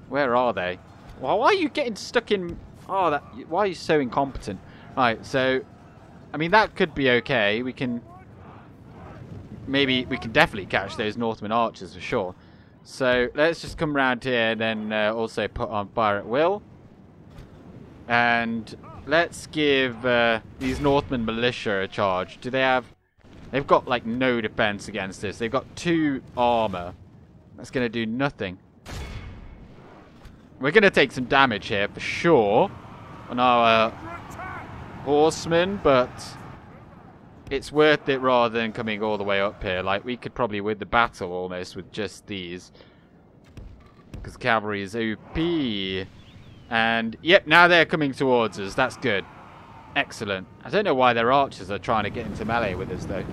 Where are they? Well, why are you getting stuck in... Oh, that... Why are you so incompetent? Right, so... I mean, that could be okay. We can... Maybe we can definitely catch those Northman archers for sure. So let's just come around here and then also put on fire at will. And let's give these Northman militia a charge. Do they have... They've got like no defense against this. They've got 2 armor. That's going to do nothing. We're going to take some damage here for sure on our horsemen, but it's worth it rather than coming all the way up here. Like, we could probably win the battle almost with just these. Because cavalry is OP. And, yep, now they're coming towards us. That's good. Excellent. I don't know why their archers are trying to get into melee with us, though.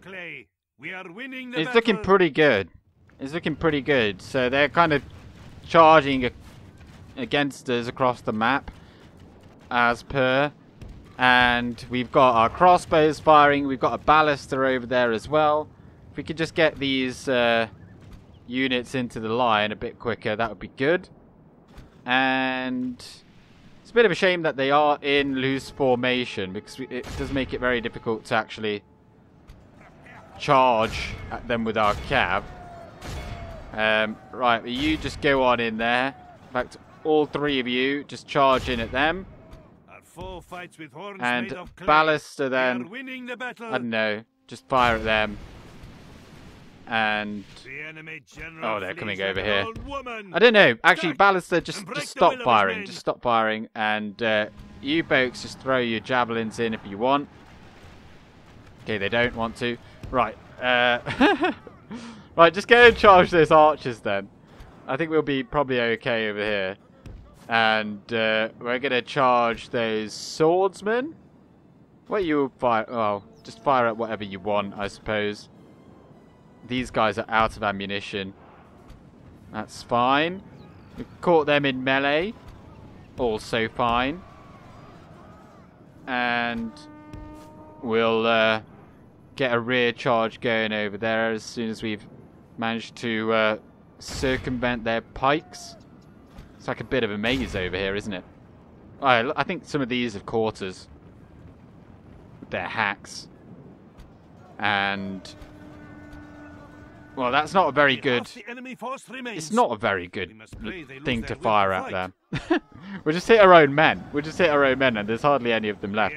Clay, we are winning the It's battle. looking pretty good. It's looking pretty good. So they're kind of charging against us across the map. As per. And we've got our crossbows firing. We've got a ballista over there as well. If we could just get these units into the line a bit quicker, that would be good. And it's a bit of a shame that they are in loose formation, because it does make it very difficult to actually charge at them with our cav. Right, you just go on in there. In fact, all 3 of you just charge in at them. Fights with horns And made of clay. ballista then, We are winning the battle. I don't know, just fire at them. And The enemy general oh, they're flees coming like over an here. old woman. I don't know, actually Attack ballista, and just break the stop will of his firing, men. just stop firing. And you folks just throw your javelins in if you want. Okay, they don't want to. Right, right, just go and charge those archers then. I think we'll be probably okay over here. And we're going to charge those swordsmen. What you fire? Well, just fire at whatever you want, I suppose. These guys are out of ammunition. That's fine. We've caught them in melee. Also fine. And we'll get a rear charge going over there as soon as we've managed to circumvent their pikes. It's like a bit of a maze over here, isn't it? I think some of these have caught us with their hacks. And well, that's not a very good... It's not a very good thing to fire at them. We'll just hit our own men. We'll just hit our own men, and there's hardly any of them left.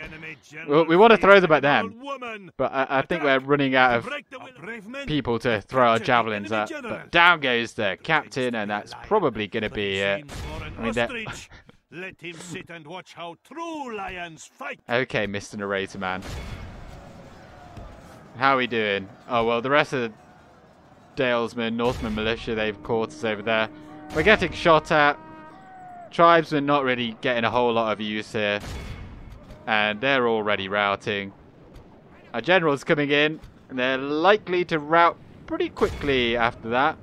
We want to throw them at them, but I think we're running out of people to throw our javelins at. But down goes the captain, and that's probably going to be it. I mean, let him sit and watch how true lions fight. Okay, Mr. Narrator Man. How are we doing? Oh, well, the rest of the Dalesmen, Northman Militia, they've caught us over there. We're getting shot at. Tribesmen not really getting a whole lot of use here. And they're already routing. Our general's coming in, and they're likely to rout pretty quickly after that.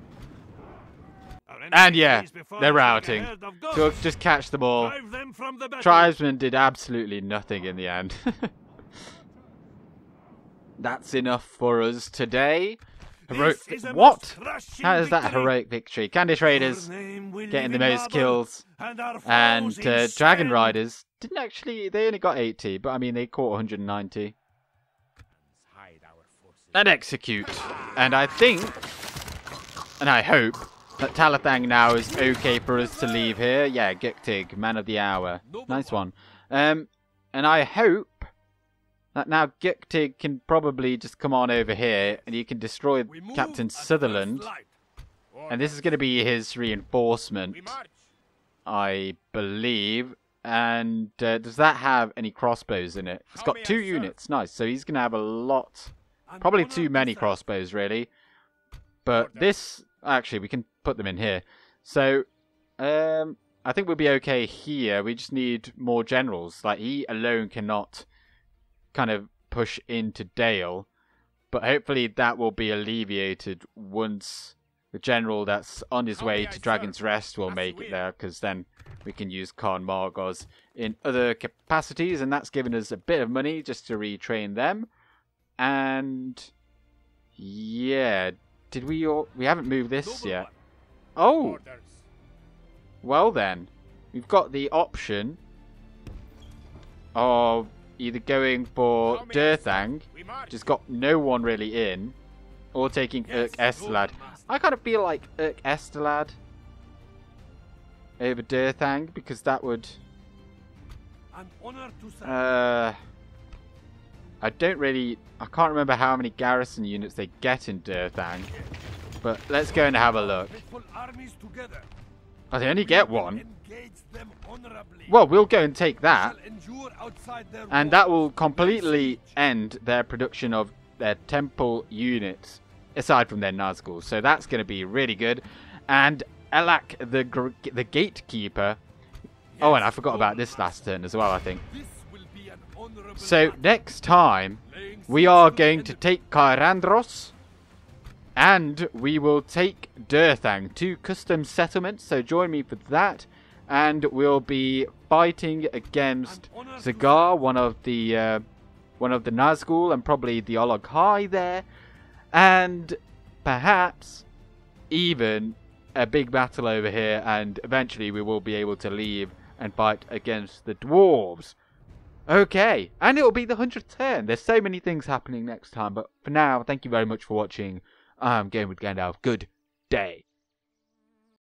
And yeah, they're routing. So we'll just catch them all. Tribesmen did absolutely nothing in the end. That's enough for us today. Heroic. What? How is that a heroic victory? Candice Raiders getting the most kills. And Dragon Riders didn't actually. They only got 80, but I mean, they caught 190. And execute. And I think, and I hope, that Talathang now is okay for us to leave here. Yeah, Guktig, man of the hour. Nice one. And I hope that now Guktig can probably just come on over here and you can destroy Captain Sutherland. And this is going to be his reinforcement, I believe. And does that have any crossbows in it? It's got 2 units. Nice. So he's going to have a lot. Probably too many crossbows, really. But this... Actually, we can put them in here. So, I think we'll be okay here. We just need more generals. Like, he alone cannot kind of push into Dale. But hopefully that will be alleviated once the general that's on his way to Dragon's Rest will make it there, because then we can use Khan Margoz in other capacities, and that's given us a bit of money just to retrain them. And yeah, did we haven't moved this yet. Oh, well then, we've got the option of either going for Durthang, which has got no one really in, or taking Easterlad. I kind of feel like Easterlad over Durthang, because that would... I can't remember how many garrison units they get in Durthang, but let's go and have a look. Oh, they only get one? Well, we'll go and take that, and that will completely end their production of their temple units, aside from their Nazgûl. So that's going to be really good. And Elak, the gatekeeper. Oh, and I forgot about this last turn as well, I think. So next time, we are going to take Kairandros, and we will take Durthang, 2 custom settlements. So join me for that. And we'll be fighting against Zagar, one of the Nazgûl, and probably the Ologhai there, and perhaps even a big battle over here. And eventually, we will be able to leave and fight against the dwarves. Okay, and it will be the 100th turn. There's so many things happening next time, but for now, thank you very much for watching. I'm Game with Gandalf. Good day.